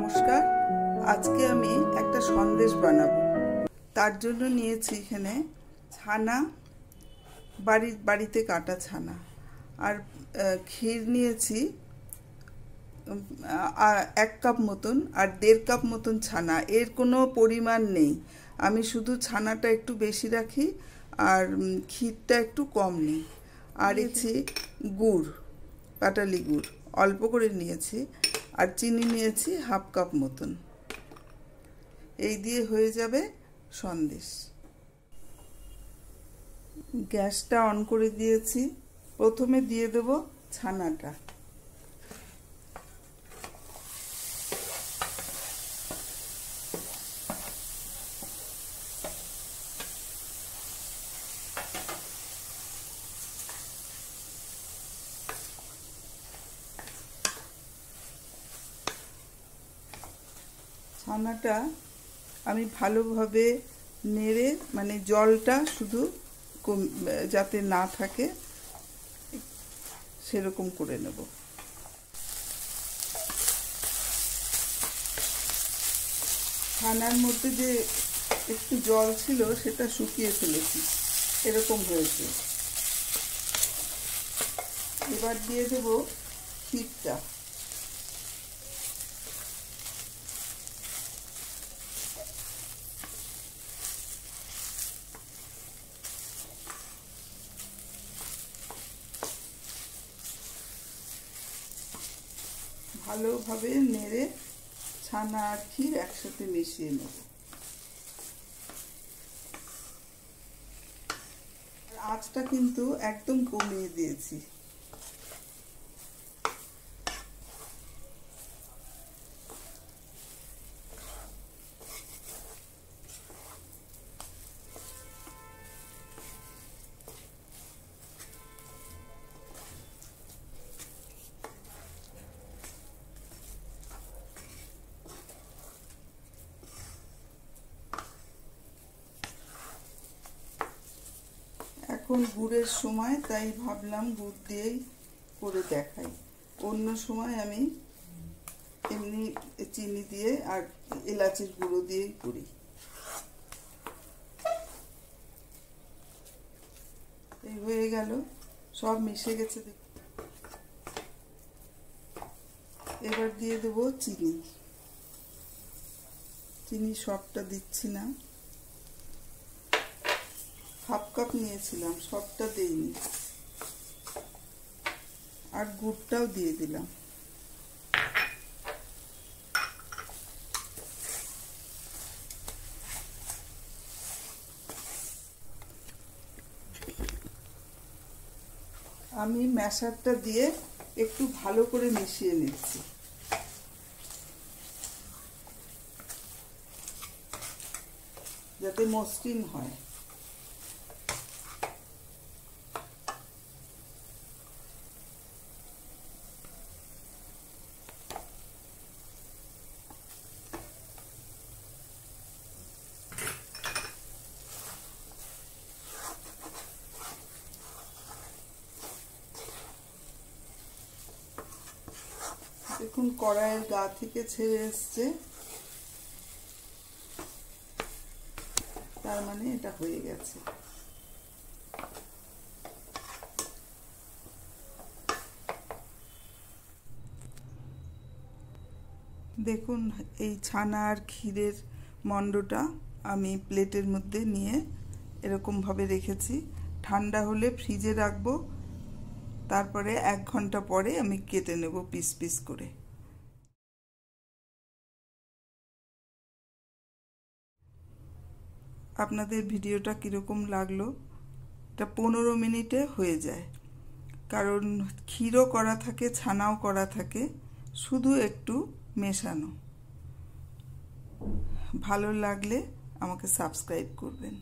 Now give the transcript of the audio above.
নমস্কার। আজকে আমি একটা সন্দেশ বানাবো। তার জন্য নিয়েছি এখানে ছানা, বাড়িতে কাটা ছানা, আর ক্ষীর নিয়েছি 1 কাপ মতন, আর 1.5 কাপ মতন ছানা। এর কোনো পরিমাণ নেই, আমি শুধু ছানাটা একটু বেশি রাখি আর ক্ষীরটা একটু কম নিই। আর নিয়েছি গুড়, পাটালি গুড় অল্প করে নিয়েছি, আর চিনি নিয়েছি 1/2 কাপ মতন। এই দিয়ে হয়ে যাবে সন্দেশ। গ্যাসটা অন করে দিয়েছি। প্রথমে দিয়ে দেব ছানাটা। ছানাটা আমি ভালোভাবে নেড়ে, মানে জলটা শুধু যাতে না থাকে সেরকম করে নেব। ছানার মধ্যে যে একটু জল ছিল সেটা শুকিয়ে ফেলেছি, এরকম হয়েছে। এবার দিয়ে দেব ক্ষীরটা। ভালোভাবে নেড়ে ছানা আর ক্ষীর একসাথে মিশিয়ে নেব। আঁচটা কিন্তু একদম কমিয়ে দিয়েছি। এখন গুড়ের সময়, তাই ভাবলাম গুড় দিয়েই করে দেখাই। অন্য সময় আমি এমনি চিনি দিয়ে আর এলাচের গুঁড়ো দিয়েই করি। এই হয়ে গেল, সব মিশে গেছে। এবার দিয়ে দেবো চিনি। চিনি সবটা দিচ্ছি না, 1/2 কাপ নিয়েছিলাম, সবটা দেইনি। আর গুড়টাও দিয়ে দিলাম। আমি ম্যাশারটা দিয়ে একটু ভালো করে মিশিয়ে নিচ্ছি, যাতে মসৃণ হয়। দেখুন কড়াইয়ের গা থেকে ছেড়ে এসছে, তার মানে এটা হয়ে গেছে। দেখুন এই ছানা আর ক্ষীরের মণ্ডটা আমি প্লেটের মধ্যে নিয়ে এরকমভাবে রেখেছি। ঠান্ডা হলে ফ্রিজে রাখবো, তারপরে 1 ঘন্টা পরে আমি কেটে নেব পিস পিস করে। আপনাদের ভিডিওটা কীরকম লাগলো? এটা 15 মিনিটে হয়ে যায়, কারণ ক্ষীরও করা থাকে, ছানাও করা থাকে, শুধু একটু মেশানো। ভালো লাগলে আমাকে সাবস্ক্রাইব করবেন।